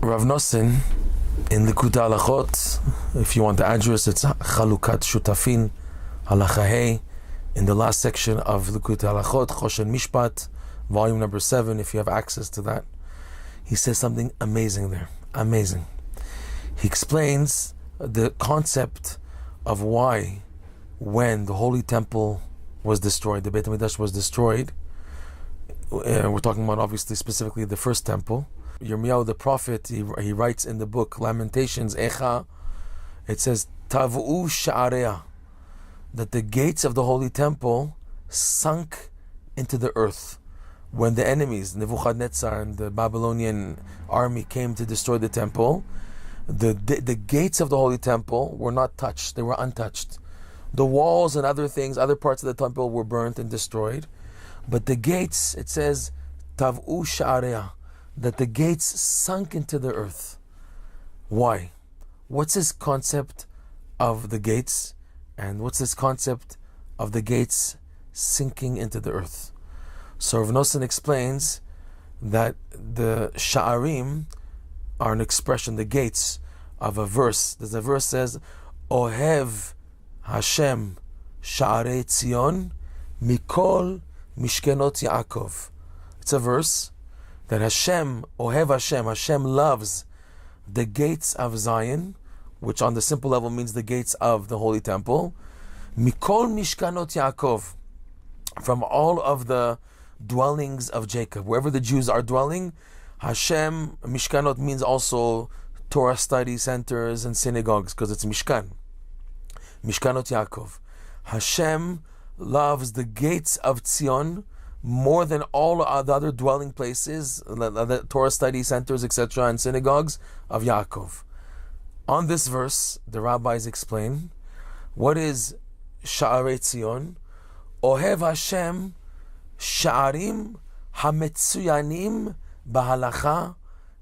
Rav Nosson in Likutei Halachot, if you want the address, it's Chalukat Shutafin Halacha Hey, in the last section of Likutei Halachot, Choshen Mishpat, volume number 7, if you have access to that. He says something amazing there. Amazing. He explains the concept of why, when the Holy Temple was destroyed, the Beit HaMikdash was destroyed, we're talking about obviously specifically the first temple. Yirmiyahu the prophet, he writes in the book Lamentations, Echa, it says, Tavu sha'areya, that the gates of the Holy Temple sunk into the earth. When the enemies, Nebuchadnezzar and the Babylonian army came to destroy the temple, the gates of the Holy Temple were not touched, they were untouched. The walls and other things, other parts of the temple were burnt and destroyed. But the gates, it says, Tavu sha'areya, that the gates sunk into the earth. Why? What's this concept of the gates? And what's this concept of the gates sinking into the earth? So Rav Nosson explains that the sha'arim are an expression, the gates of a verse. There's a verse says, Ohev Hashem sha'arei Tzion mikol mishkenot Yaakov. It's a verse that Hashem, Ohev Hashem loves the gates of Zion, which on the simple level means the gates of the Holy Temple. Mikol Mishkanot Yaakov, from all of the dwellings of Jacob, wherever the Jews are dwelling. Hashem, Mishkanot means also Torah study centers and synagogues, because it's Mishkan. Mishkanot Yaakov. Hashem loves the gates of Tzion more than all the other dwelling places, the Torah study centers, etc., and synagogues of Yaakov. On this verse, the rabbis explain, what is Sha'arei Tzion? Ohev Hashem Sha'arim HaMetzuyanim Bahalacha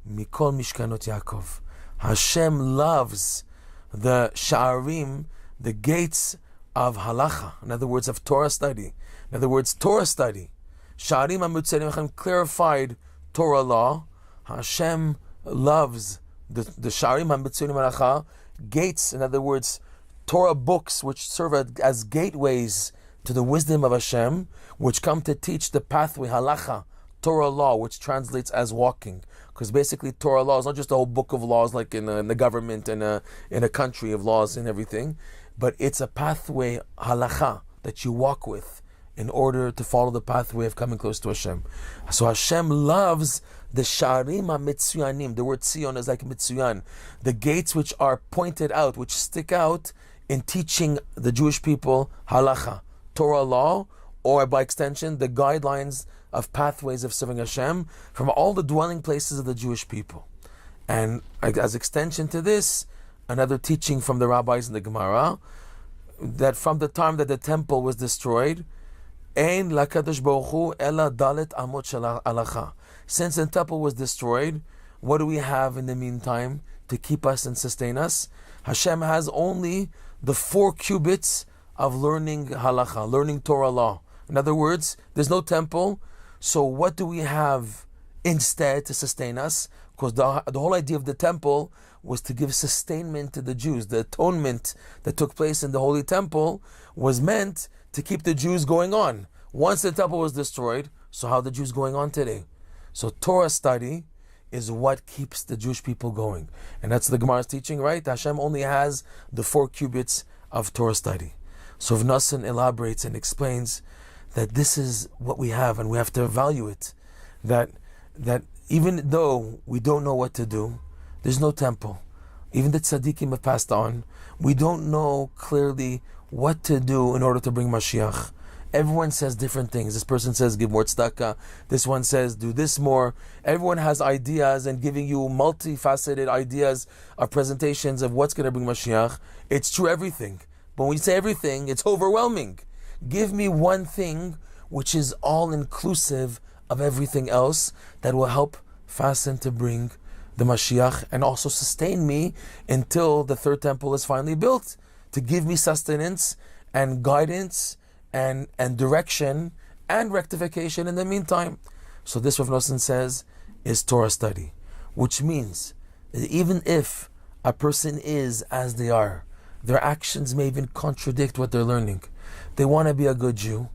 Mikol Mishkanot Yaakov. Hashem loves the Sha'arim, the gates of halacha, in other words, of Torah study. In other words, Torah study. Sha'arim HaMetzuyanim, clarified Torah law. Hashem loves the Sha'arim HaMetzuyanim halacha, gates, in other words, Torah books which serve as gateways to the wisdom of Hashem, which come to teach the pathway, halacha, Torah law, which translates as walking. Because basically Torah law is not just a whole book of laws like in the government and in a country of laws and everything, but it's a pathway, halacha, that you walk with in order to follow the pathway of coming close to Hashem. So Hashem loves the Sha'arim HaMetzuyanim. The word Tzion is like Mitzuyan. The gates which are pointed out, which stick out in teaching the Jewish people halacha, Torah law, or by extension, the guidelines of pathways of serving Hashem from all the dwelling places of the Jewish people. And as extension to this, another teaching from the rabbis in the Gemara, that from the time that the temple was destroyed, Ein lakadosh baruch hu ela dalet amot shel halacha. Since the temple was destroyed, what do we have in the meantime to keep us and sustain us? Hashem has only the 4 cubits of learning halacha, learning Torah law. In other words, there's no temple, so what do we have instead to sustain us? Because the whole idea of the temple was to give sustainment to the Jews. The atonement that took place in the Holy Temple was meant to keep the Jews going on. Once the temple was destroyed, so how are the Jews going on today? So Torah study is what keeps the Jewish people going. And that's the Gemara's teaching, right? Hashem only has the 4 cubits of Torah study. So Rav Nosson elaborates and explains that this is what we have, and we have to value it. That even though we don't know what to do, there's no temple. Even the Tzaddikim have passed on. We don't know clearly what to do in order to bring Mashiach. Everyone says different things. This person says give more tzedakah. This one says do this more. Everyone has ideas and giving you multifaceted ideas of presentations of what's going to bring Mashiach. It's true everything. But when you say everything, it's overwhelming. Give me one thing which is all inclusive of everything else that will help fasten to bring the Mashiach and also sustain me until the 3rd temple is finally built, to give me sustenance and guidance and direction and rectification in the meantime. So this Rav Nosson says is Torah study, which means Even if a person is as they are, their actions may even contradict what they're learning. They want to be a good Jew,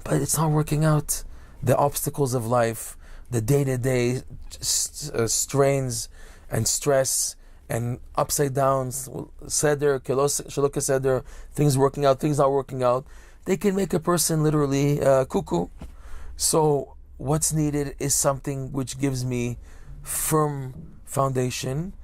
but it's not working out. The obstacles of life, the day-to-day strains and stress and upside downs, seder, shalok seder, things working out, things not working out, they can make a person literally cuckoo. So what's needed is something which gives me firm foundation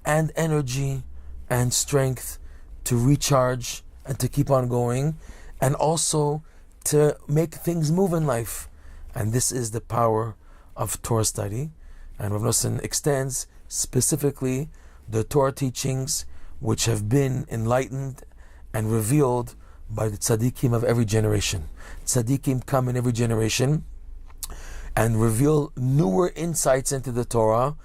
and energy and strength to recharge and to keep on going, and also to make things move in life. And this is the power of Torah study. And Rav Nosson extends specifically the Torah teachings which have been enlightened and revealed by the Tzaddikim of every generation. Tzaddikim come in every generation and reveal newer insights into the Torah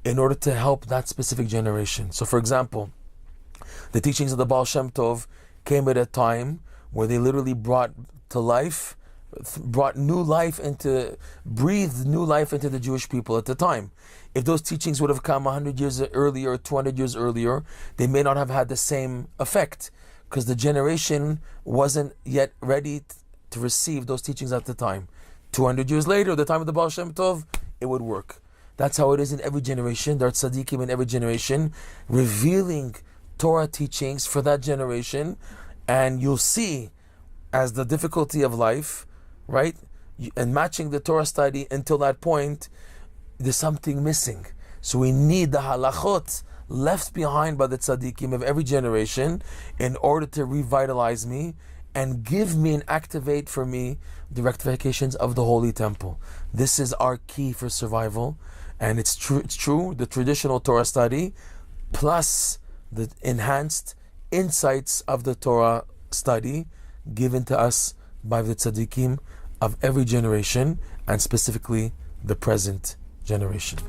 in order to help that specific generation. So for example, the teachings of the Baal Shem Tov came at a time where they literally brought to life, breathed new life into the Jewish people at the time. If those teachings would have come 100 years earlier or 200 years earlier, they may not have had the same effect, because the generation wasn't yet ready to receive those teachings at the time. 200 years later, the time of the Baal Shem Tov, it would work. That's how it is in every generation. There are tzaddikim in every generation revealing Torah teachings for that generation, and you'll see as the difficulty of life, right, and matching the Torah study until that point, there's something missing. So we need the halachot left behind by the tzaddikim of every generation in order to revitalize me and give me and activate for me the rectifications of the Holy Temple. This is our key for survival, and it's true, the traditional Torah study plus the enhanced insights of the Torah study given to us by the tzaddikim of every generation, and specifically the present generation.